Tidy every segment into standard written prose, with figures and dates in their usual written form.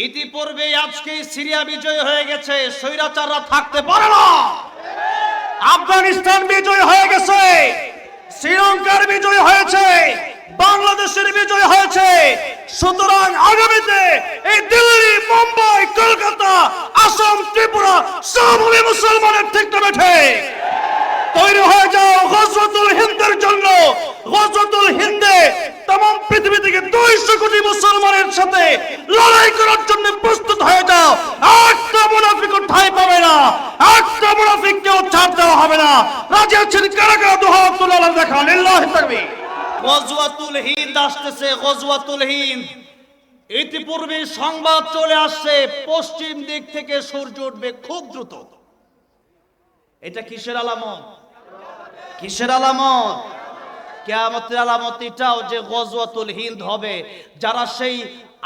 ইতিপূর্বে আজকে সিরিয়া বিজয় হয়ে গেছে, স্বৈরাচাররা থাকতে পারে না। আফগানিস্তান বিজয় হয়ে গেছে, শ্রীলঙ্কার বিজয় হয়েছে, বাংলাদেশের বিজয় হয়েছে। সুতরাং আগামীতে এই দিল্লি, মুম্বাই, কলকাতা, আসাম, ত্রিপুরা সব হবে মুসলমানের, ঠিক না বেঠে? তৈরি হয়ে যাও গজওয়াতুল হিন্দের জন্য। গজওয়াতুল হিন্দে तमाम পৃথিবী থেকে 200 কোটি মুসলমানের সাথে লড়াই করার জন্য প্রস্তুত হয়ে যাও। একটা মুনাফিক ঠাঁই পাবে না, একটা মুনাফিককেও ছাড় দেওয়া হবে না। রাজি আছেন কারা কারা? দুহাত তুলে আল্লাহ দেখান, লিল্লাহি তাকবীর। গজওয়াতুল হিন্দ আসতেছে, গজওয়াতুল হিন্দ। ইতিপূর্বে সংবাদ চলে আসছে পশ্চিম দিক থেকে সূর্য উঠবে খুব দ্রুত। এটা কিসের আলামত? কিসের আলামত? কিয়ামতের আলামত এটাও যে গজওয়াতুল হিন্দ হবে। যারা সেই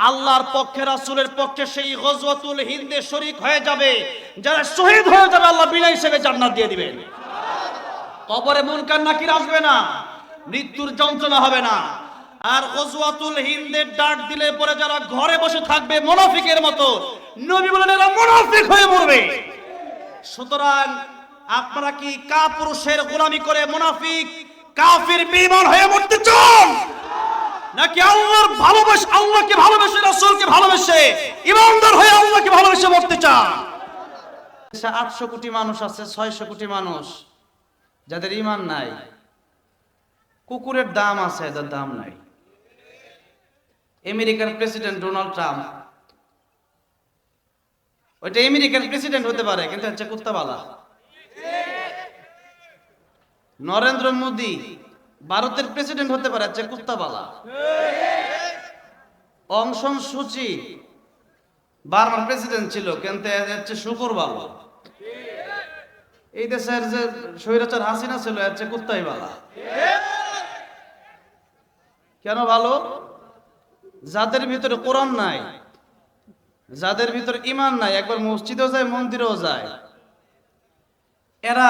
আল্লাহর পক্ষে, রাসূলের পক্ষে সেই গজওয়াতুল হিন্দে শরীক হয়ে যাবে, যারা শহীদ হয়ে যাবে, আল্লাহ বিনা হিসেবে জান্নাত দিয়ে দিবেন। কবরে মুনকার নাকির আসবে না, মৃত্যুর যন্ত্রণা হবে না। আর গজওয়াতুল হিন্দের ডাক দিলে পরে যারা ঘরে বসে থাকবে মুনাফিকের মতো, নবী বলেন এরা মুনাফিক হয়ে মরবে। সুতরাং আপনারা কি কাপুরুষের গোলামি করে মুনাফিক, কাফির, বেঈমান হয়ে মরতে চান, নাকি আল্লাহর ভালোবাসা, আল্লাহকে ভালোবেসে, রাসূলকে ভালোবেসে, ঈমানদার হয়ে আল্লাহকে ভালোবেসে মরতে চান? 800 কোটি মানুষ আছে, 600 কোটি মানুষ যাদের ঈমান নাই। কুকুরের দাম আছে, এদের দাম নাই। আমেরিকার প্রেসিডেন্ট ডোনাল্ড ট্রাম্প, ওইটা আমেরিকার প্রেসিডেন্ট হতে পারে, কিন্তু হচ্ছে কুত্তাবালা। নরেন্দ্র মোদী ভারতের প্রেসিডেন্ট হতে পারে, হচ্ছে কুত্তাবালা। অং সান সু চি বার্মার প্রেসিডেন্ট ছিল, কিন্তু হচ্ছে শুকুরবালা। এই দেশের যে স্বৈরাচার হাসিনা ছিল, হচ্ছে কুত্তাইবালা। কেন ভালো? যাদের ভিতরে কোরআন নাই, যাদের ভিতরে ঈমান নাই, একবার মসজিদেও যায়, মন্দিরেও যায়, এরা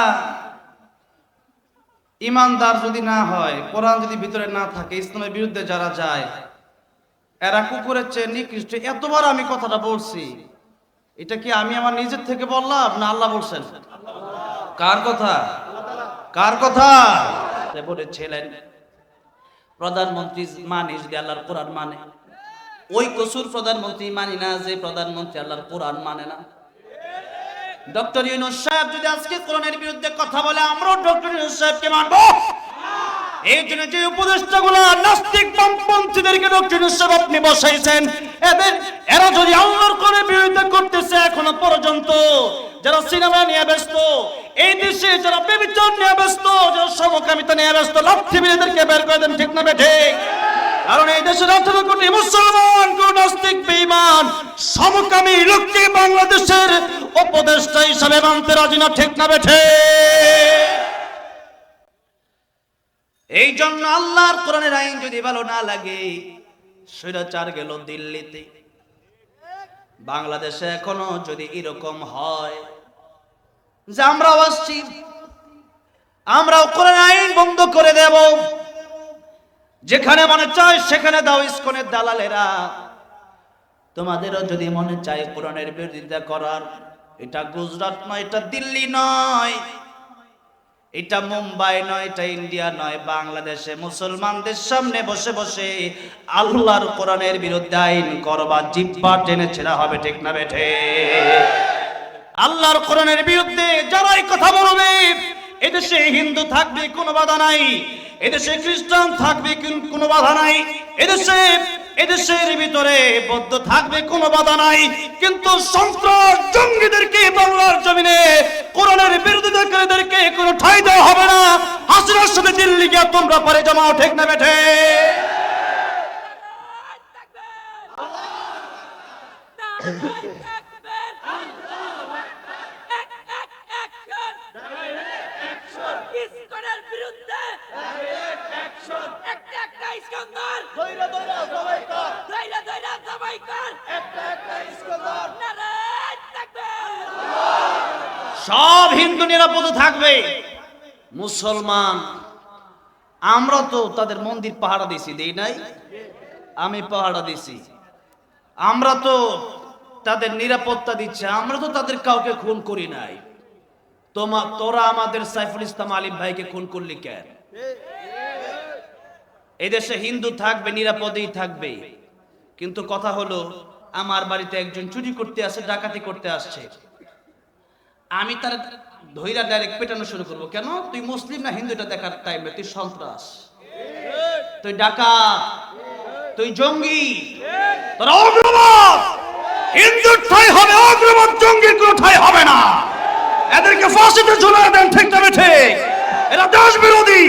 ঈমানদার যদি না হয়, কোরআন যদি ভিতরে না থাকে, ইসলামের বিরুদ্ধে যারা যায়, এরা কুকুরের চেয়ে নিকৃষ্ট। এতবার আমি কথাটা বলছি, এটা কি আমি আমার নিজের থেকে বললাম না আল্লাহ বলছেন? কার কথা? কার কথা? বলেছিলেন প্রধানমন্ত্রী মানে যদি আল্লাহর কোরআন মানে, ওই কসুর প্রধানমন্ত্রী মানি না যে প্রধানমন্ত্রী আল্লাহর কোরআন মানে না। ডক্টর ইউনূস সাহেব যদি আজকে কোরআনের বিরুদ্ধে কথা বলে, আমরাও ডক্টর ইউনূস সাহেবকে মানবো। এই জন্য যে উপদেষ্টাগুলো নাস্তিক বামপন্থীদেরকে ডক্টর ইউনূস সাহেব আপনি বসাইছেন, এরা যদি আল্লাহর কোরআনের বিরুদ্ধে করতেছে এখনো পর্যন্ত, যারা সিনেমা নিয়ে ব্যস্ত, এই দেশে যারা ব্যভিচার নিয়ে ব্যস্ত, যারা সমকামিতা নিয়ে ব্যস্ত, লাঠি মেরে এদেরকে বের করে দেন, ঠিক না বেঠিক? কারণ এই দেশের 18 কোটি মুসলমান, কোন নাস্তিক, বেঈমান, সমকামী লোককে বাংলাদেশের উপদেষ্টা হিসাবে মানতে রাজি না, ঠিক না বেঠিক? এই জন্য আল্লাহর কোরআনের আইন যদি ভালো না লাগে, স্বৈরাচার গেল দিল্লিতে, বাংলাদেশে এখনো যদি এরকম হয় যে আমরাও আসছি, আমরাও কোরআনের আইন বন্ধ করে দেব, যেখানে মনে চায় সেখানে দাও, ইসকনের দালালেরা, তোমাদেরও যদি মনে চায় কোরআনের বিরোধিতা করার, এটা গুজরাট নয়, এটা দিল্লি নয়, এটা মুম্বাই নয়, এটা ইন্ডিয়া নয়, বাংলাদেশে মুসলমানদের সামনে বসে বসে আল্লাহর কোরআনের বিরুদ্ধে আইন করবা, জিহ্বা টেনে ছেঁড়া হবে, ঠিক না বেঠে? আল্লাহর কোরআনের বিরুদ্ধে যারাই কথা বলবে, এদেশে হিন্দু থাকবে কোনো বাধা নাই, এদেশে খ্রিস্টান থাকবে কোনো বাধা নাই, এদেশের ভিতরে বৌদ্ধ থাকবে কোনো বাধা নাই, কিন্তু সন্ত্রাস জঙ্গিদেরকে বাংলার জমিনে কোরআনের বিরোধিতাকারীদেরকে কোনো ঠাঁই দেওয়া হবে না। হাসিনার সাথে দিল্লি গিয়ে তোমরা পারে জমাও, ঠিক না বেঠে? সব হিন্দু নিরাপদ থাকবে, মুসলমান আমরা তো তাদের মন্দির পাহারা দিছি, দেই নাই? আমি পাহারা দিছি। আমরা তো তাদের নিরাপত্তা দিচ্ছে। আমরা তো তাদের কাউকে খুন করি নাই। তোরা আমাদের সাইফুল ইসলাম আলিম ভাইকে খুন করলি কেন? এদেশে হিন্দু থাকবে, নিরাপদেই থাকবে, কিন্তু কথা হলো আমার বাড়িতে একজন চুরি করতে আসে, ডাকাতি করতে আসছে, আমি তার ধইরা ডাইরেক্ট পেটানো শুরু করবো। কেন? তুই মুসলিম না হিন্দু এটা দেখার টাইমে তুই সন্ত্রাস, তুই ডাকাত, তুই জঙ্গি, তোরা অগ্রবাদ। হিন্দুর ঠাঁই হবে অগ্রবাদ, জঙ্গির কোনো ঠাঁই হবে না। এদেরকে ফাঁসিতে ঝুলিয়ে দেন, ঠিক না ঠিক? এরা দেশ বিরোধী,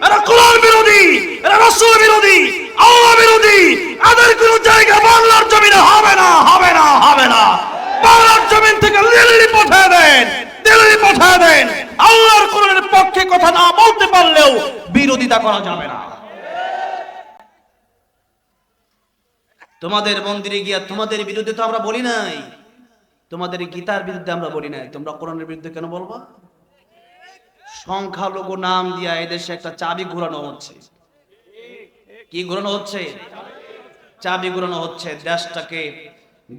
এরা কোরআন বিরোধী, এরা রাসূল বিরোধী, আল্লাহ বিরোধী। এদের কোনো জায়গা বাংলার জমিনে হবে না, হবে না, হবে না। বাংলার জমিন থেকে দিল্লি পাঠিয়ে দেন, দিল্লি পাঠিয়ে দেন। আল্লাহর কোরআনের পক্ষে কথা না বলতে পারলেও বিরোধিতা করা যাবে না। তোমাদের মন্দিরে গিয়া তোমাদের বিরুদ্ধে তো আমরা বলি নাই, তোমাদের গীতার বিরুদ্ধে আমরা বলি নাই, তোমরা কোরআনের বিরুদ্ধে কেন বলবা? সংখ্যালঘু নাম দিয়া এদেশে একটা চাবি ঘোরানো হচ্ছে। কি ঘোরানো হচ্ছে? চাবি ঘোরানো হচ্ছে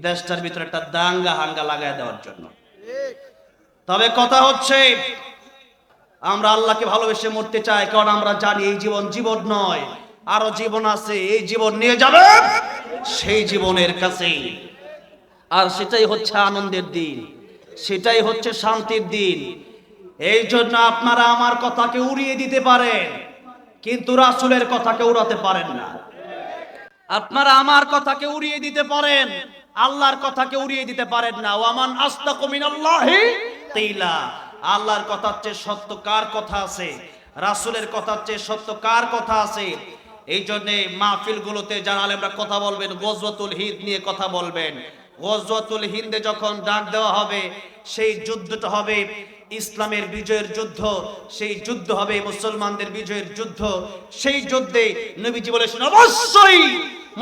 দেশটার ভিতরে একটা দাঙ্গা হাঙ্গা লাগাই দেওয়ার জন্য। তবে কথা হচ্ছে আমরা আল্লাহকে ভালোবেসে মরতে চাই, কারণ আমরা জানি এই জীবন জীবন নয়, আরো জীবন আছে। এই জীবন নিয়ে যাবে সেই জীবনের কাছে, আর সেটাই হচ্ছে আনন্দের দিন, সেটাই হচ্ছে শান্তির দিন। এই জন্য আপনারা আমার কথাকে উড়িয়ে দিতে পারেন, কিন্তু রাসূলের কথাকে উড়াতে পারেন না। আপনারা আমার কথাকে উড়িয়ে দিতে পারেন, আল্লাহর কথাকে উড়িয়ে দিতে পারেন না। ওয়ামান আসতাকু মিনাল্লাহি কিলা। আল্লাহর কথার চেয়ে সত্য কার কথা আছে? রাসূলের কথার চেয়ে সত্য কার কথা আছে? এই জন্য মাহফিলগুলোতে যারা আলেমরা কথা বলবেন, গজওয়াতুল হিন্দ নিয়ে কথা বলবেন। গজওয়াতুল হিন্দে যখন ডাক দেওয়া হবে, সেই যুদ্ধটা হবে ইসলামের বিজয়ের যুদ্ধ, সেই যুদ্ধ হবে মুসলমানদের বিজয়ের যুদ্ধ। সেই যুদ্ধে নবীজি বলেছেন অবশ্যই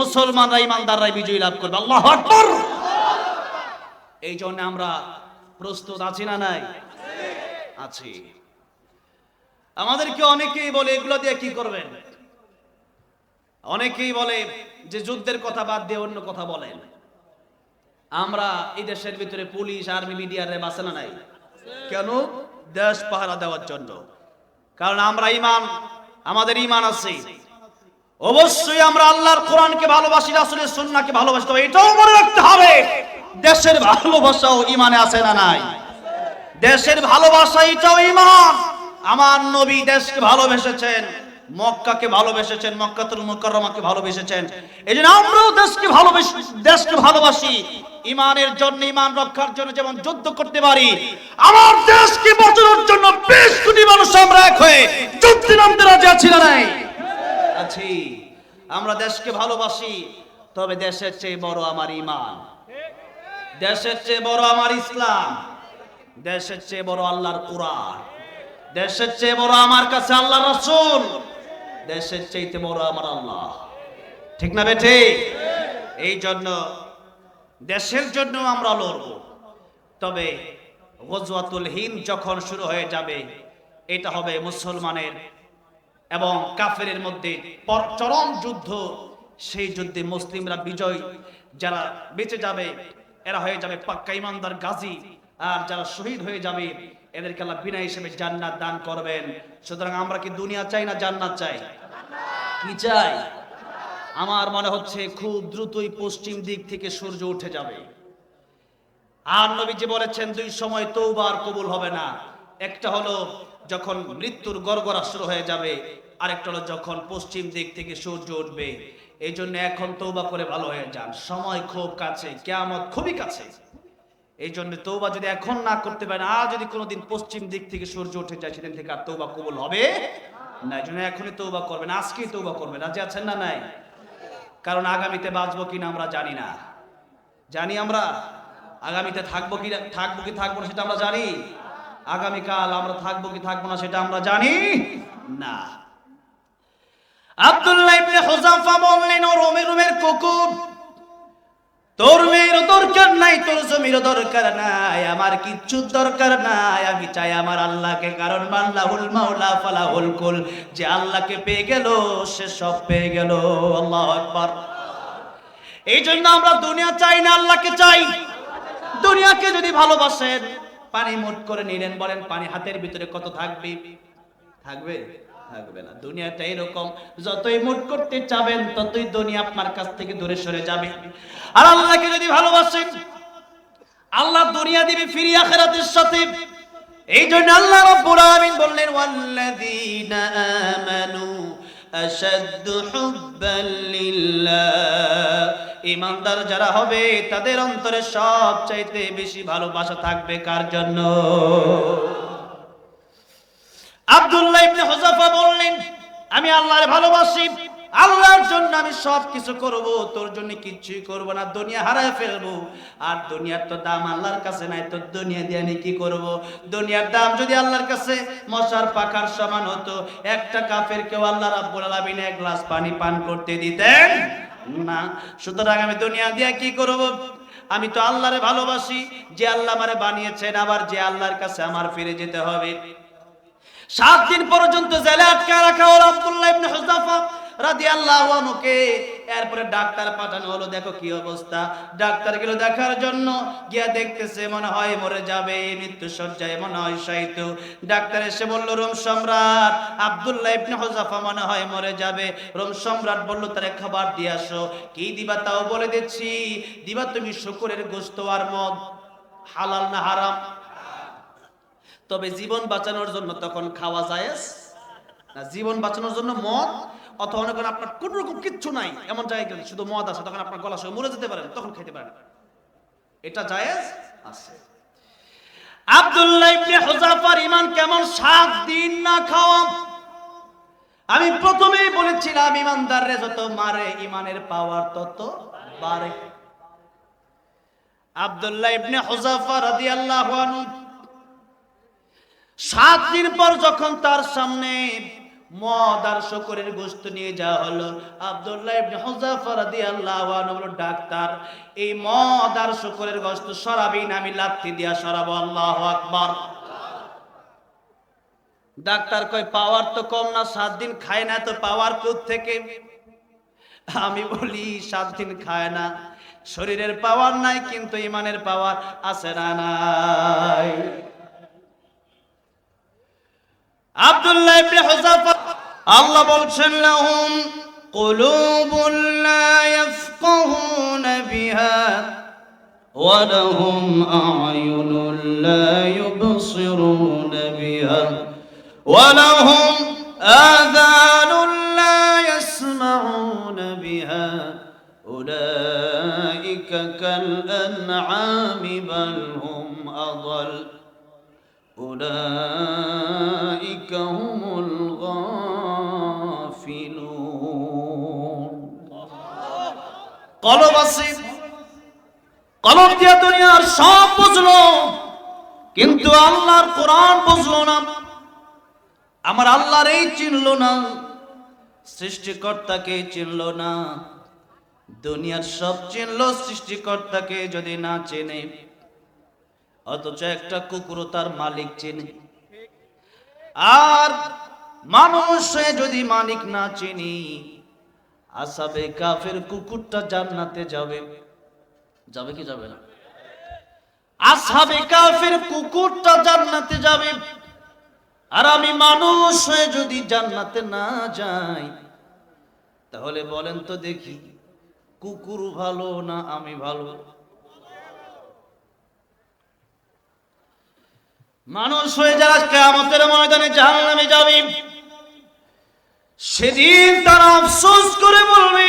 মুসলমানরা ইমানদাররাই বিজয় লাভ করবে। আল্লাহু আকবার। এই জন্য আমরা প্রস্তুত আছি না নাই? আছি। আমাদেরকে অনেকেই বলে এগুলো দিয়ে কি করবেন? অনেকেই বলে যে যুদ্ধের কথা বাদ দিয়ে অন্য কথা বলেন। আমরা এই দেশের ভিতরে পুলিশ, আর্মি, মিডিয়ার র্যাব আছে না নাই? কেন? দেশ পাহারা দেওয়ার জন্য। কারণ আমরা আমাদের ঈমান আছে। অবশ্যই আমরা আল্লাহর কোরআনকে ভালোবাসি, রাসূলের সুন্নাহকে ভালোবাসি। তবে এটাও মনে রাখতে হবে দেশের ভালোবাসাও ঈমানে আছে না নাই? দেশের ভালোবাসা এটাও ঈমান। আমার নবী দেশকে ভালোবেসেছেন, মক্কাকে ভালোবেসেছেন, মক্কাতুল মুকাররমাকে ভালোবেসেছেন। এজন্য আমরাও দেশকে ভালোবাসি। ঈমানের জন্য, ঈমান রক্ষার জন্য যেমন যুদ্ধ করতে পারি, আমার দেশকে বাঁচানোর জন্য 20 কোটি মানুষ আমরা এক হয়ে যুদ্ধে নামতে রাজি আছি না নাই? আছি। আমরা দেশকে ভালোবাসি, তবে দেশের চেয়ে বড় আমার ঈমান, দেশের চেয়ে বড় আমার ইসলাম, দেশের চেয়ে বড় আল্লাহর কোরআন, দেশের চেয়ে বড় আমার কাছে আল্লাহর রাসূল, দেশের চাইতে বড় আমার আল্লাহ। ঠিক না বেঠে? এই জন্য দেশের জন্য আমরা লড়ব। তবে গজওয়াতুল হিন্দ যখন শুরু হয়ে যাবে, এটা হবে মুসলমানের এবং কাফেরের মধ্যে চরম যুদ্ধ। সেই যুদ্ধে মুসলিমরা বিজয়, যারা বেঁচে যাবে এরা হয়ে যাবে পাক্কা ইমানদার গাজী, আর যারা শহীদ হয়ে যাবে এদেরকে আল্লাহ বিনা হিসেবে জান্নাত দান করবেন। সুতরাং আমরা কি দুনিয়া চাই না জান্নাত চাই? কি চাই? আমার মনে হচ্ছে খুব দ্রুতই পশ্চিম দিক থেকে সূর্য উঠে যাবে। আর নবীজি বলেছেন দুই সময় তওবা আর কবুল হবে না। একটা হলো যখন মৃত্যুর গড়গড়া শুরু হয়ে যাবে, আরেকটা হলো যখন পশ্চিম দিক থেকে সূর্য উঠবে। এই জন্য এখন তওবা করে ভালো হয়ে যান, সময় খুব কাছে, কিয়ামত খুবই কাছে। এই জন্য তওবা যদি এখন না করতে পারেন, আর যদি কোনোদিন পশ্চিম দিক থেকে সূর্য উঠে যায়, সেদিন থেকে আর তওবা কবুল হবে না। এই জন্য এখনই তওবা করবেন, আজকেই তওবা করবেন। রাজি আছেন না নাই? কারণ আগামীতে বাঁচবো কিনা আমরা জানি না। জানি আমরা আগামীতে থাকবো কি থাকবো না সেটা আমরা জানি। আগামীকাল আমরা থাকবো কি থাকবো না সেটা আমরা জানি না। আব্দুল্লাহ ইবনে হুযাফা বললেন, ও রোমের কুকুর, তোর মেয়েরও দরকার নাই, তোর জমিরও দরকার নাই, আমার কিচ্ছু দরকার নাই। আমি চাই আমার আল্লাহকে, কারণ মাল্লাহুল মাওলা ফালাহুল কুল। যে আল্লাহকে পেয়ে গেল সে সব পেয়ে গেল। আল্লাহু আকবার। এই জন্য আমরা দুনিয়া চাই না, আল্লাহকে চাই। দুনিয়াকে যদি ভালোবাসেন, পানি মুট করে নিলেন, বলেন পানি হাতের ভিতরে কত থাকবে? থাকবে? থাকবে না। দুনিয়াটা এরকম, যতই মুট করতে চাবেন ততই দুনিয়া আপনার কাছ থেকে দূরে সরে যাবে। আর আল্লাহকে যদি ভালোবাসেন, আল্লাহ দুনিয়া দিবে ফিরিয়ে আখিরাতের সাথে। এই জন্য আল্লাহ রাব্বুল আলামিন বললেন, ওয়াল্লাযীনা আমানু আশাদ্দু হুব্বান লিল্লাহ। ঈমানদার যারা হবে তাদের অন্তরে সবচাইতে বেশি ভালোবাসা থাকবে কার জন্য? আব্দুল্লাহ ইবনে হুযাফা বললেন, আমি আল্লাহরে ভালোবাসি, আল্লাহর জন্য আমি সব কিছু করব, তোর জন্য কিচ্ছুই করব না, দুনিয়া হারায় ফেলবো। আর দুনিয়ার তো দাম আল্লাহর কাছে নাই, তো দুনিয়া দিয়ে আমি কি করব? দুনিয়ার দাম যদি আল্লাহর কাছে মশার পাখার সমান হতো, একটা কাফেরকেও আল্লাহ রাব্বুল আলামিন এক গ্লাস পানি পান করতে দিতেন না। সুতরাং আমি দুনিয়া দিয়ে কি করব? আমি তো আল্লাহরে ভালোবাসি, যে আল্লাহ আমারে বানিয়েছেন, আবার যে আল্লাহর কাছে আমার ফিরে যেতে হবে। 7 দিন পর্যন্ত জেলে আটকে রাখা হলো আব্দুল্লাহ ইবনে হুযাফা রাদিয়াল্লাহু আনহুকে। এরপরে ডাক্তার পাঠানো হলো, দেখো কি অবস্থা। ডাক্তার গেল দেখার জন্য, গিয়া দেখতেছে মনে হয় মরে যাবে, মৃত্যু সজ্জায় মনে হয় শায়িত। ডাক্তার এসে বলল, রোম সম্রাট আব্দুল্লাহ ইবনে হুযাফা মনে হয় মরে যাবে। রোম সম্রাট বলল, তারে খাবার দিয়ে আসো। কি দিবা তাও বলে দিচ্ছি, দিবা তুমি শুকরের গোশত আর মদ। হালাল না হারাম? তবে জীবন বাঁচানোর জন্য তখন খাওয়া জায়েজ না। জীবন বাঁচানোর জন্য মদ, অথবা অনেক আপনার কোন রকম কিচ্ছু নাই, এমন জায়গায় গেলে শুধু মদ আছে, তখন আপনার গলা সঙ্গে মরে যেতে পারেন, তখন খেতে পারেন, এটা জায়েজ আছে। আব্দুল্লাহ ইবনে হুযাফার ঈমান কেমন? 7 দিন না খাওয়া। আমি প্রথমেই বলেছিলাম, ঈমানদাররে যত মারে ঈমানের পাওয়ার তত বাড়ে। আব্দুল্লাহ ইবনে হুযাফা রাদিয়াল্লাহু আনহু 7 দিন পর যখন তার সামনে মদ আর শুকরের গোশত নিয়ে যাওয়া হলো, আব্দুল্লাহ ইবনে হুযাফা রাদিয়াল্লাহু আনহু বলল, ডাক্তার এই মদ আর শুকরের গোশত সরাবি না, আমি লাথি দিয়া সরাবো। আল্লাহু আকবার। ডাক্তার কয়, পাওয়ার তো কম না, 7 দিন খায় না, তো পাওয়ার কোথা থেকে? আমি বলি 7 দিন খায় না, শরীরের পাওয়ার নাই, কিন্তু ঈমানের পাওয়ার আছে না নাই? আব্দুল্লাহ ইবনে হুযাফা, আল্লাহ বলছেন, লাহুম কুলুবুন লা ইয়াফকাহুনা বিহা ওয়া লাহুম আ'য়ুনুন লা ইউবসিরুনা বিহা ওয়া লাহুম আযানুন লা ইয়াসমাউনা বিহা উলাইকা কাল আন'আমি বাল হুম আযাল উলাইকা হুমুল গাফিলুন। কলব আছে, কলব দিয়া দুনিয়ার সব বুঝলো, কিন্তু আল্লাহর কোরআন বুঝলো না, আমার আল্লাহর এই চিনলো না, সৃষ্টিকর্তাকে চিনলো না। দুনিয়ার সব চিনলো, সৃষ্টিকর্তাকে যদি না চেনে, অথচ একটা কুকুরও তার মালিক চেনে। আর মানুষ যদি মালিক না চিনি, আসাবে কাফের কুকুরটা জান্নাতে যাবে, যাবে কি যাবে না? আসাবে কাফের কুকুরটা জান্নাতে যাবে, আর আমি মানুষ হয়ে যদি জান্নাতে না যাই, তাহলে বলেন তো দেখি, কুকুর ভালো না আমি ভালো? মানুষ হয়ে যারা কিয়ামতের ময়দানে জাহান্নামে যাবে, সেদিন তারা আফসোস করে বলবে,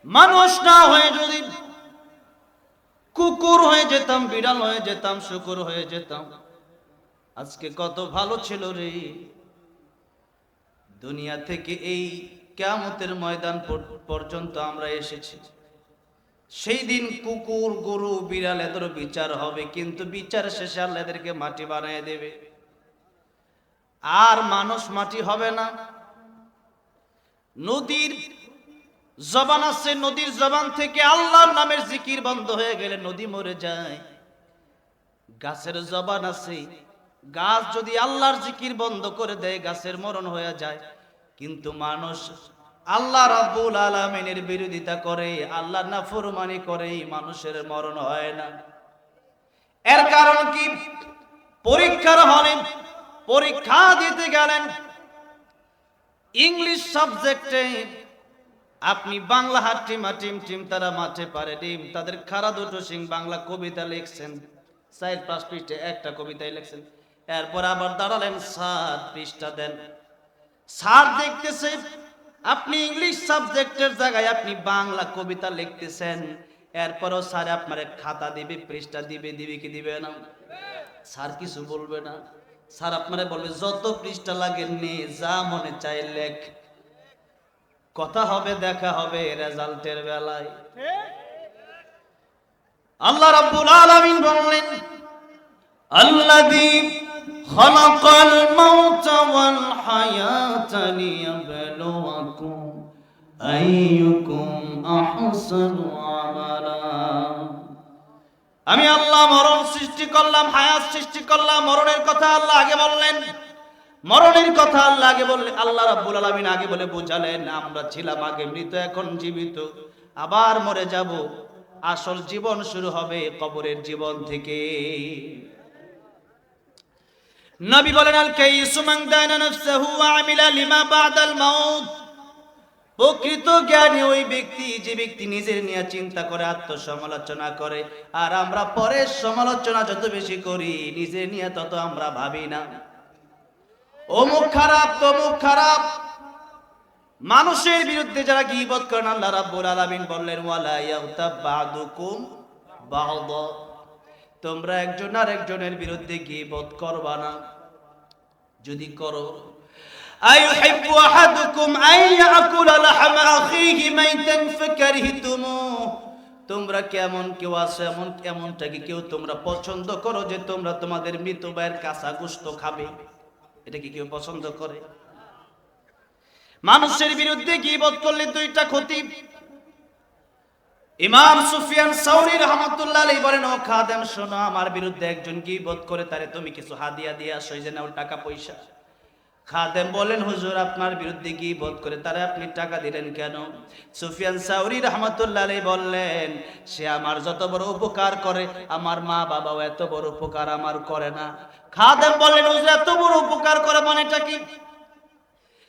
মানুষ না হয়ে যদি কুকুর হয়ে যেতাম, বিড়াল হয়ে যেতাম, শুকর হয়ে যেতাম, আজকে কত ভালো ছিল রে। দুনিয়া থেকে এই কিয়ামতের ময়দান পর্যন্ত আমরা এসেছি। সেই দিন কুকুর, গরু, বিড়াল এদের বিচার হবে, কিন্তু বিচার শেষে আল্লাহ এদেরকে মাটি বানিয়ে দেবে, আর মানুষ মাটি হবে না। নদীর জবান আছে, নদীর জবান থেকে আল্লাহর নামের জিকির বন্ধ হয়ে গেলে নদী মরে যায়। গাছের জবান আছে, গাছ যদি আল্লাহর জিকির বন্ধ করে দেয় গাছের মরণ হয়ে যায়। কিন্তু মানুষ আল্লাহ রাব্বুল আলামিনের বিরোধিতা করে, আল্লাহর নাফরমানি করে, মানুষের মরণ হয় না। এর কারণ কি? পরীক্ষার হলে পরীক্ষা দিতে গেলেন ইংলিশ সাবজেক্টে, আপনি বাংলা হাটিম হাটিম টিম তারা মাঠে পারে ডিম, তাদের খারা দুটো সিং বাংলা কবিতা লিখছেন, 4-5 পৃষ্ঠে একটা কবিতাই লিখছেন। এরপর আবার দাঁড়ালেন, 7 পৃষ্ঠা দেন। স্যার দেখতেছে আপনি ইংলিশ সাবজেক্টের জায়গায় আপনি বাংলা কবিতা লিখতেছেন। এরপরও স্যার আপনার খাতা দিবে, পৃষ্ঠা দিবে, দিবে কি দিবে না? স্যার কিছু বলবে না। স্যার আপনারে বলবে যত পৃষ্ঠা লাগে নে, যা মনে চাই লেখ, কথা হবে, দেখা হবে রেজাল্টের বেলায়। আল্লাহ রাব্বুল আলামিন বললেন, আল্লাযী খালাকাল মাউতা ওয়াল হায়াতা লিয়াবলুয়াকুম আইয়ুকুম আহসানু আমালা। আমি আল্লাহ মরণ সৃষ্টি করলাম, হায়াত সৃষ্টি করলাম। মরণের কথা আল্লাহ আগে বললেন, মরণের কথা আল্লাহ আগে বললেন। আল্লাহ রাব্বুল আলামিন আগে বলে বোঝালেন, আমরা ছিলাম আগে মৃত, এখন জীবিত, আবার মরে যাব। আসল জীবন শুরু হবে কবরের জীবন থেকে। নবী বলেন, আল কাইয়িসু মান দানা নাফসাহু ওয়া আমিলা লিমা বাদাল মাউত। প্রকৃত জ্ঞানী ওই ব্যক্তি যে ব্যক্তি নিজের নিয়ে চিন্তা করে, আত্মসমালোচনা করে। আর আমরা পরের সমালোচনা যত বেশি করি, নিজের নিয়ে তত আমরা ভাবি না। অমুক খারাপ, তমুক খারাপ। মানুষের বিরুদ্ধে যারা গীবত করেন, আল্লাহ রাব্বুল আলামিন বললেন, ওয়ালা ইয়াগতাব বা'দুকুম বা'দা। তোমরা একজন আরেকজনের বিরুদ্ধে গীবত করবা না। যদি করো, আইয়ুহিব্বু আহাদুকুম আন ইয়াকুলা লাহমা আখিহি মাইতান ফাকারিহতুমুহু। তোমরা কেমন কেউ আছে, এমনটা কি কেউ তোমরা পছন্দ করো যে তোমরা তোমাদের মৃত ভাইয়ের কাঁচা গোশত খাবে? এটা কি কেউ পছন্দ করে? মানুষের বিরুদ্ধে গীবত করলে দুইটা ক্ষতি। ইমাম সুফিয়ান সাউরি রাহমাতুল্লাহ আলাইহি বলেন, ও খাদেম শোনো, আমার বিরুদ্ধে একজন গীবত করে, তারে তুমি কিছু হাদিয়া দিয়ে আসো, এই যে নাও টাকা পয়সা। খাদেম বলেন, হুজুর আপনার বিরুদ্ধে গীবত করে, তারে আপনি টাকা দিলেন কেন? সুফিয়ান সাউরি রাহমাতুল্লাহ আলাইহি বললেন, সে আমার যত বড় উপকার করে, আমার মা বাবাও এত বড় উপকার আমার করে না। খাদেম বললেন, হুজুর এত বড় উপকার করে মানেটা কি?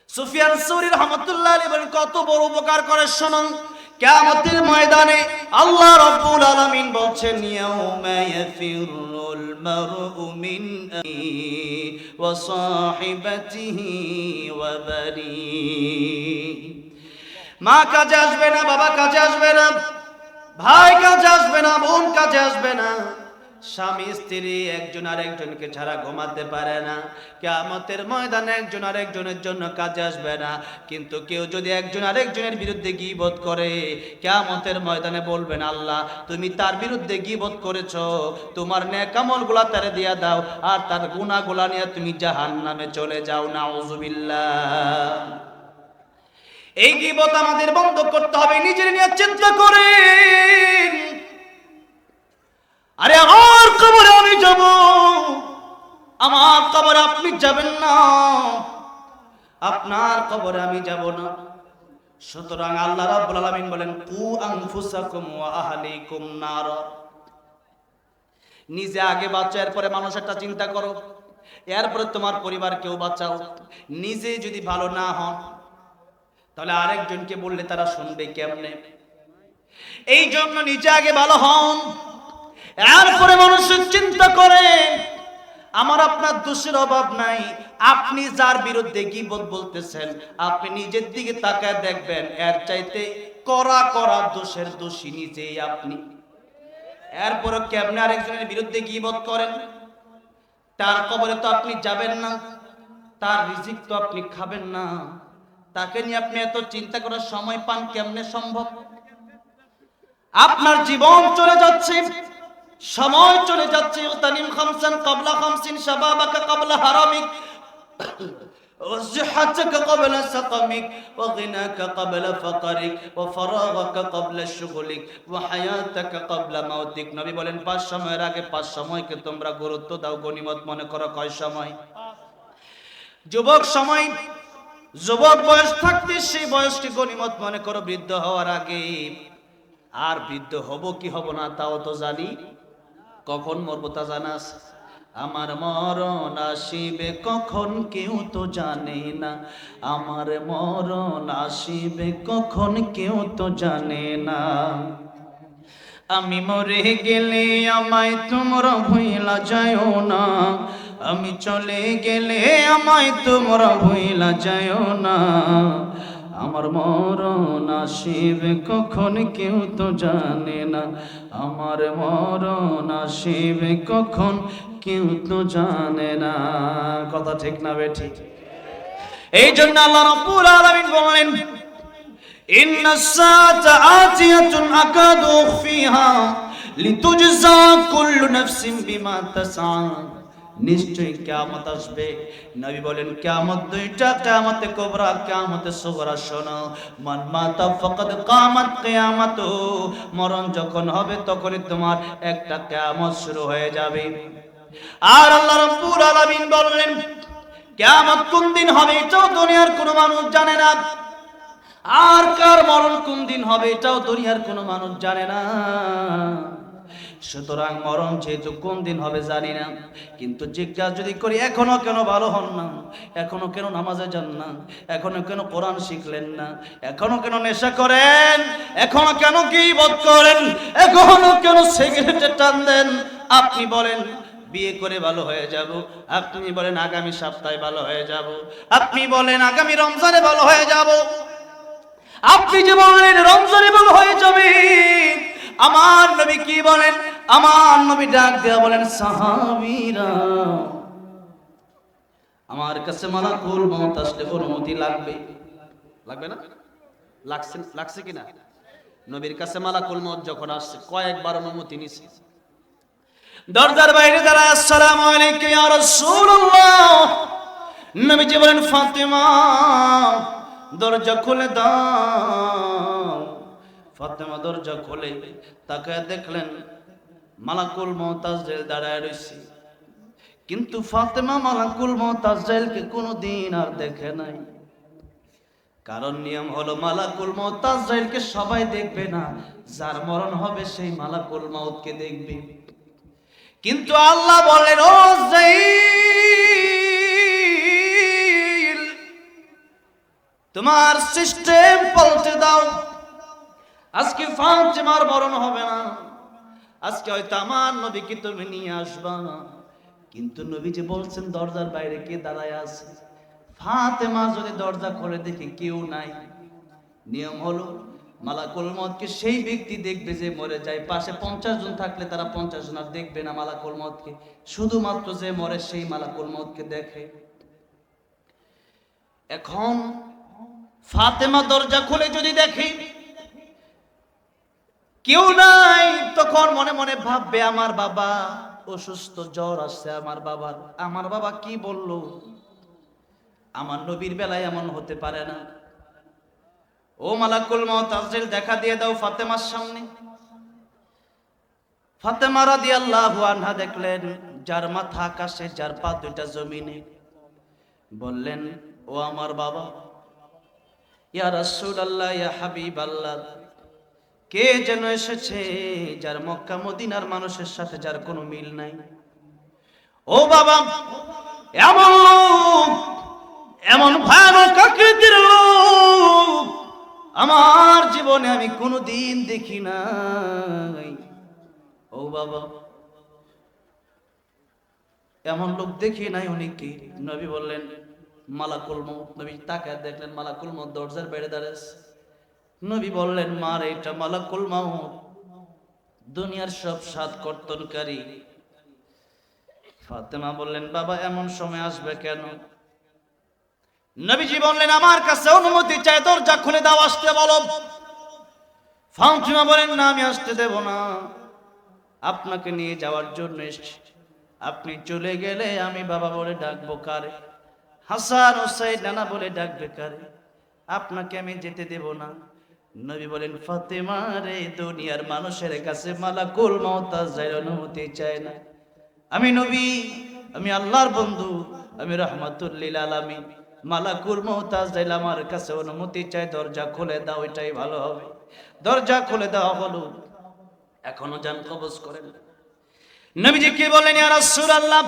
সুফিয়ান সাউরি রাহমাতুল্লাহ আলাইহি বলেন, কত বড় উপকার করে শুনুন। কিয়ামতের ময়দানে আল্লাহ রাব্বুল আলামিন বলছেন, ইয়াউমা ইয়াফিরুল মারউ মিন আখিহি ওয়া সাহিবাতিহি ওয়া বানিহি। মা কাজে আসবে না, বাবা কাজে আসবে না, ভাই কাজে আসবে না, বোন কাজে আসবে না, স্বামী স্ত্রী একজন আরেকজনকে ছাড়া ঘুমাতে পারে না। কিয়ামতের ময়দানে একজন আরেকজনের জন্য কাজে আসবে না। কিন্তু কেউ যদি একজন আরেকজনের বিরুদ্ধে গীবত করে, কিয়ামতের ময়দানে বলবেন, আল্লাহ তুমি তার বিরুদ্ধে গীবত করেছো, তোমার নেক আমলগুলা তারে দিয়া দাও, আর তার গুনাহগুলা নিয়ে তুমি জাহান্নামে চলে যাও। নাউযুবিল্লাহ। এই গীবত আমাদের বন্ধ করতে হবে। নিজের নিয়ে চিন্তা করেন, আরে আমার কবরে আমি যাব, আমার কবরে আপনি যাবেন না, আপনার কবরে আমি যাব না। সুতরাং আল্লাহ রাব্বুল আলামিন বলেন, কু আনফুসাকুম ওয়া আহলিকুম নার। নিজে আগে বাঁচো, এরপরে মানুষেরটা চিন্তা করো, এরপরে তোমার পরিবারকেও বাঁচাও। নিজে যদি ভালো না হন, তাহলে আরেকজনকে বললে তারা শুনবে কেমনে? এই জন্য নিজে আগে ভালো হন, এরপরে মানুষের চিন্তা করেন। আমার আপনার দোষের অভাব নাই। আপনি যার বিরুদ্ধে গীবত বলতেছেন, আপনি নিজের দিকে তাকায় দেখবেন, এর চাইতে কড়া কড়া দোষের দোষী নিজেই আপনি। এরপরে কেমনে আরেকজনের বিরুদ্ধে গীবত করেন? তার কবরে তো আপনি যাবেন না, তার রিজিক তো আপনি খাবেন না, তাকে নিয়ে আপনি এত চিন্তা করার সময় পান কেমনে সম্ভব? আপনার জীবন চলে যাচ্ছে, সময় চলে যাচ্ছে। তানিম খামসান ক্বাবলা খামসিন, শাবাবাকা ক্বাবলা হারামিক, ওয়াসিহাতাকা ক্বাবলা সাকামিক, ওয়া গিনাকা ক্বাবলা ফাকরিক, ওয়া ফারাগাকা ক্বাবলা শুগলিক, ওয়া হায়াতাকা ক্বাবলা মাউতিক। নবী বলেন, 5 সময়ের আগে 5 সময়কে তোমরা গুরুত্ব দাও, গনিমত মনে করো। কয় সময়? যুবক সময়, যুবক বয়স থাকতে সেই বয়সকে গনিমত মনে করো, বৃদ্ধ হওয়ার আগে। আর বৃদ্ধ হব কি হব না তাও তো জানি কখন মরবো তা জানা আছে? আমার মরণ আসিবে কখন কেউ তো জানে না, আমার মরণ আসিবে কখন কেউ তো জানে না। আমি মরে গেলে আমায় তোমরা ভুইলা যাও না, আমি চলে গেলে আমায় তোমরা ভুইলা যাও না। আমার মরণ আসিবে কখন কেউ তো জানে না, আমার মরণ আসিবে কখন কেউ তো জানে না। কথা ঠিক না বেঠিক? এই জন্য আল্লাহ রাব্বুল আলামিন বলেন, ইন্নাস সাআতা আতিয়াতুন আকাদু উখফিহা লিতুজজা কুল্লু নাফসিন বিমা তাসআ। নিশ্চয়ই কিয়ামত আসবে। নবী বলেন কিয়ামত দুইটা, কিয়ামতে কুবরা, কিয়ামতে সুগরা। শোনো, মান মাতা ফাকাদ কামাত কিয়ামাতু। মরণ যখন হবে তখনই তোমার একটা কিয়ামত শুরু হয়ে যাবে। আর আল্লাহ রাব্বুল আলামিন বললেন কিয়ামত কোন দিন হবে এটাও দুনিয়ার কোনো মানুষ জানে না, আর কার মরণ কোন দিন হবে এটাও দুনিয়ার কোনো মানুষ জানে না। সুতরাং মরণ যেহেতু কোন দিন হবে জানি না, কিন্তু জিজ্ঞাসা যদি করি এখনো কেন ভালো হন না, এখনো কেন নামাজে যান না, এখনো কেন কোরআন শিখলেন না, এখনো কেন নেশা করেন, এখনো কেন গীবত করেন, এখনো কেন সিগারেটে টান দেন, আপনি বলেন বিয়ে করে ভালো হয়ে যাব, আপনি বলেন আগামী সপ্তাহে ভালো হয়ে যাব, আপনি বলেন আগামী রমজানে ভালো হয়ে যাব, আপনি যে বলেন রমজানে ভালো হয়ে যাবে। আমার নবী কি বলেন? আমার নবী ডাক দেয়া বলেন, সাহাবীরা আমার কাছে মালাকুল মউত আসলে অনুমতি লাগবে। লাগবে না? লাগছে কিনা? নবীর কাছে মালাকুল মউত যখন আসছে কয়েকবার অনুমতি নিছে। দরজার বাইরে দাঁড়ায়, আসসালামু আলাইকা ইয়া রাসূলুল্লাহ। নবীজি বলেন, ফাতেমা দরজা খুলে দাও। ফাতেমা দরজা খুলে তাকায় দেখলেন মালাকুল মউত আজরাইল দাঁড়ায় রইছে। কিন্তু ফাতেমা মালাকুল মউত আজরাইলকে কোনোদিন আর দেখে নাই। কারণ নিয়ম হলো মালাকুল মউত আজরাইলকে সবাই দেখবে না, যার মরণ হবে সেই মালাকুল মউতকে দেখবে। কিন্তু আল্লাহ বলেন, ও আজরাইল তোমার সিস্টেম পাল্টে দাও। আজকে ফাতেমার মরণ হবে না, আজকে হয়তো আমার নবীকে তুমি নিয়ে আসবা। কিন্তু নবী যে বলছেন দরজার বাইরে কে দাঁড়ায় আছে, ফাতেমা যদি দরজা খুলে দেখে কেউ নাই, নিয়ম হলো মালাকুল মউতকে সেই ব্যক্তি দেখবে যে মরে যায়। পাশে 50 জন থাকলে তারা 50 জন আর দেখবে না মালাকুল মউতকে, শুধুমাত্র যে মরে সেই মালাকুল মউতকে দেখে। এখন ফাতেমা দরজা খুলে যদি দেখে কেউ নাই, তখন মনে মনে ভাববে আমার বাবা অসুস্থ, জ্বর আসছে আমার বাবার, আমার বাবা কি বলল। আমার নবীর বেলায় এমন হতে পারে না। ও মালাকুল মউত আজরাইল দেখা দিয়ে দাও ফাতেমার সামনে। ফাতেমা রাদিয়াল্লাহু আনহা দেখলেন যার মাথা আকাশে, যার পা দুইটা জমিনে। বললেন, ও আমার বাবা। ইয়া রাসূলুল্লাহ, ইয়া হাবিবাল্লাহ, কে যেন এসেছে যার মক্কা মদিনার মানুষের সাথে যার কোনো মিল নাই। ও বাবা, এমন লোক, এমন ভয়ানক আকৃতির লোক আমার জীবনে আমি কোনোদিন দেখি নাই। ও বাবা, এমন লোক দেখি নাই। উনি কি? নবী বললেন মালাকুল মউত। নবী তাকায় দেখলেন মালাকুল মউত দরজার বাইরে দাঁড়িয়ে আছে। নবী বললেন, মার এটা মালাকুল মউত, দুনিয়ার সব সাত কর্তনকারী। ফাতেমা বললেন, বাবা এমন সময় আসবে কেন? নবীজি বললেন, আমার কাছে অনুমতি চাই, দরজা খুলে দাও, আসতে বলো। ফাতেমা বলেন, না আমি আসতে দেব না, আপনাকে নিয়ে যাওয়ার জন্য এসেছি। আপনি চলে গেলে আমি বাবা বলে ডাকবো কারে? হাসান হুসাইন নানা বলে ডাকবে কারে? আপনাকে আমি যেতে দেব না। নবী বলেন, ফাতেমা রে, দুনিয়ার মানুষের কাছে মালাকুল মউত আজরাইল অনুমতি চায় না। আমি নবী, আমি আল্লাহর বন্ধু, আমি রাহমাতুল লিল আলামিন। মালাকুল মউত আজরাইল আমার কাছে অনুমতি চাই, দরজা খুলে দাও, এটাই ভালো হবে। দরজা খুলে দেওয়া হলো। এখনো যান কবজ করেন। নবীজি কি বললেন, ইয়া রাসূলুল্লাহ,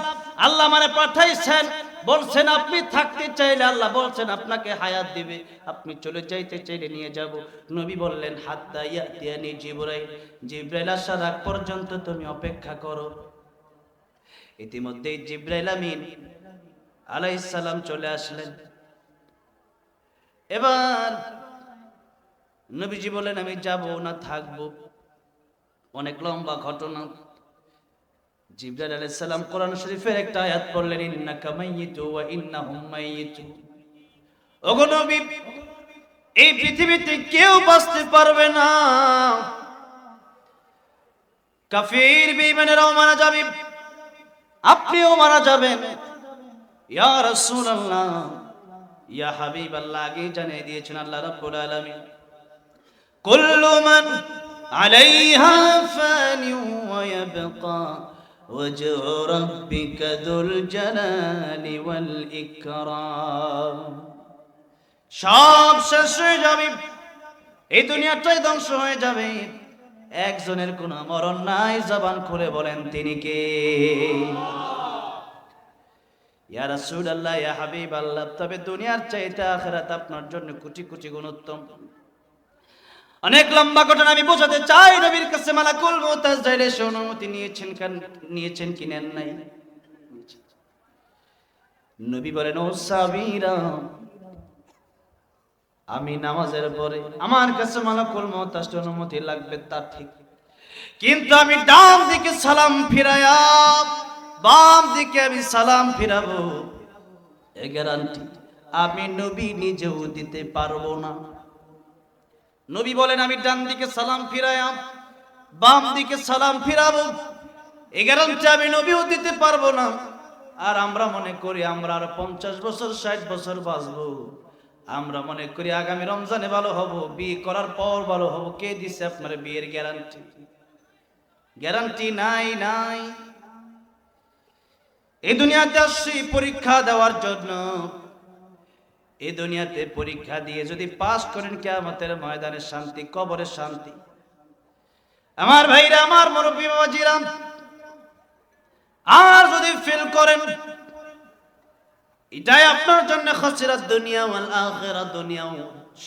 আল্লাহ আমারে পাঠাইছেন, বলছেন আপনি থাকতে চাইলে আল্লাহ বলছেন আপনাকে হায়াত দিবে, আপনি চলে যাইতে চাইলে নিয়ে যাব। নবী বললেন, হাত্তা ইয়াতিয়ানি জিবরাইল, জিবরাইল আসার আগ পর্যন্ত তুমি অপেক্ষা করো। ইতিমধ্যে জিবরাইল আমিন আলাইহিস সালাম চলে আসলেন। এবার নবীজি বলেন, আমি যাব না থাকবো। অনেক লম্বা ঘটনা। জিবরাইল আলাইহিস সালাম কোরআন শরীফের একটা আয়াত পড়লেন, ইন্নাকা মাইয়িতু ওয়া ইন্নাহুম মাইয়িতুন। ওগো নবী, এই পৃথিবীতে কেউ বাঁচতে পারবে না, কাফির বেঈমানেরাও মারা যাবে, আপনিও মারা যাবেন। ইয়া রাসূলুল্লাহ, ইয়া হাবিবাল্লাহ, আগে জানিয়ে দিয়েছেন আল্লাহ রাব্বুল আলামিন, কুল্লু মান আলাইহা ফানি ওয়া ইয়াবকা ওয়াজহু রাব্বিকা যুল জালালি ওয়াল ইকরাম। সব শেষ হয়ে যাবে, এই দুনিয়াটাই ধ্বংস হয়ে যাবে, একজনের কোনো মরণ নাই। জবান খুলে বলেন তিনি কে? ইয়া রাসূলুল্লাহ, ইয়া হাবিবাল্লাহ, তবে দুনিয়ার চাইতে আখিরাত আপনার জন্য কোটি কোটি গুণ উত্তম। অনেক লম্বা ঘটনা আমি বোঝাতে চাই। নবীর কাছে মালাকুল মউত যাইলে সে অনুমতি নিয়েছেন কি নেন নাই? নবী বলেন, ও সাবিরা, আমি নামাজের পরে আমার কাছে মালাকুল মউত আসতে অনুমতি লাগবে, তা ঠিক, কিন্তু আমি ডান দিকে সালাম ফিরায়া বাম দিকে আমি সালাম ফিরাবো, এ গ্যারান্টি আমি নবী নিজেও দিতে পারবো না। নবী বলেন, আমি ডান দিকে সালাম ফিরায়া বাম দিকে সালাম ফিরাবো, এ গ্যারান্টি আমি নবীও দিতে পারবো না। আর আমরা মনে করি আমরা আর 50 বছর 60 বছর বাঁচবো, আমরা মনে করি আগামী রমজানে ভালো হব, বিয়ে করার পর ভালো হব। কে দিছে আপনার বিয়ের গ্যারান্টি? গ্যারান্টি নাই। এই দুনিয়াতে আসছি পরীক্ষা দেওয়ার জন্য। এই দুনিয়াতে পরীক্ষা দিয়ে যদি পাস করেন, কিয়ামতের ময়দানে শান্তি, কবরে শান্তি। আমার ভাইরা, আমার মুরব্বী বাবাজিরা, আর যদি ফেল করেন, এটাই আপনার জন্য খাসিরাত দুনিয়া ওয়াল আখিরাত। দুনিয়াও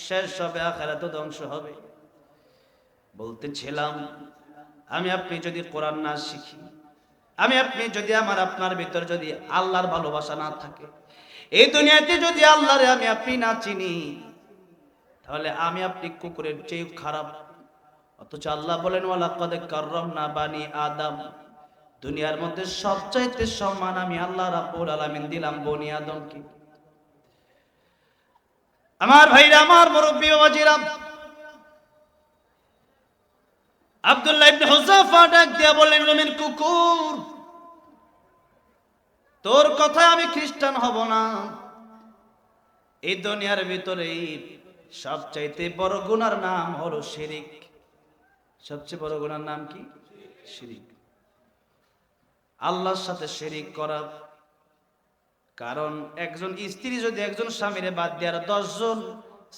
শেষ হবে, আখিরাতও ধ্বংস হবে। বলতেছিলাম, আমি আপনি যদি কোরআন না শিখি, আমি আপনি যদি আপনার ভিতর যদি আল্লাহর ভালোবাসা না থাকে, এই দুনিয়াতে যদি আল্লাহরে আমি আপনি না চিনি, তাহলে আমি আপনি কুকুরের চেয়ে খারাপ। অথচ আল্লাহ বলেন, ওয়ালাকাদ কাররামনা বানি আদম, দুনিয়ার মধ্যে সবচাইতে সম্মান আমি আল্লাহ রাব্বুল আলামিন দিলাম বনি আদমকে। আমার ভাইরা, আমার মুরব্বী বাবাজিরা, আব্দুল্লাহ ইবনে হুযাফা ডাক দিয়া বললেন, রুমের কুকুর, তোর কথায় আমি খ্রিস্টান হব না। এই দুনিয়ার ভিতরে সবচাইতে বড় গুনার নাম হলো শিরিক। সবচেয়ে বড় গুনার নাম কি? শিরিক। আল্লাহর সাথে শিরিক করা। কারণ একজন স্ত্রী যদি একজন স্বামীরে বাদ দিয়ে আর 10 জন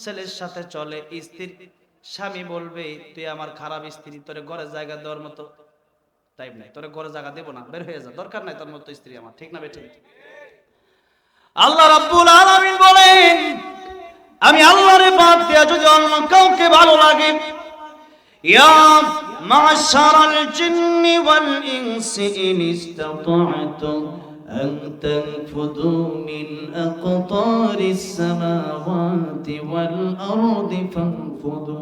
ছেলের সাথে চলে, স্বামী বলবে, তুই আমার খারাপ স্ত্রী, তোরে ঘরে জায়গা দেওয়ার মতো টাইম নাই, তোরে ঘরে জায়গা দেবো না, বের হয়ে যা, দরকার নাই তোর মতো স্ত্রী আমার। ঠিক না বেঠিক? আল্লাহ রাব্বুল আলামিন বলেন, আমি আল্লাহরে বাদ দিয়া যদি অন্য কাউকে ভালো লাগে, ইয়া মা'শারাল জিন্নি ওয়াল ইনসি ইন ইসতাতা'তুম আন তানফুযু মিন আকতারিস সামাওয়াতি ওয়াল আরদি ফানফুযু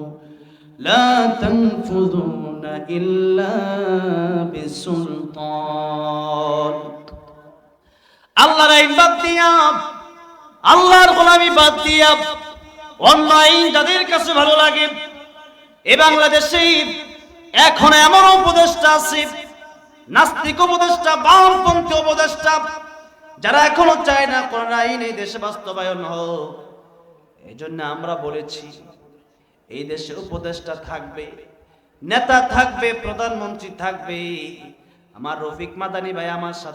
লা তানফুযুনা ইল্লা বিসুলতান। আল্লাহর আইন বাদ দিয়া, আল্লাহর গোলামি বাদ দিয়া অন্য আইন যাদের কাছে ভালো লাগে, এই বাংলাদেশে এখন এমন উপদেষ্টা আছে, নাস্তিক উপদেষ্টা, বামপন্থী উপদেষ্টা, যারা এখনো চায় না কোন আইন এই দেশে বাস্তবায়ন হোক। এই জন্য আমরা বলেছি, এই দেশে উপদেষ্টা থাকবে, নেতা থাকবে, প্রধানমন্ত্রী থাকবে। আমার রফিক মাদানী ভাই আমার সাথে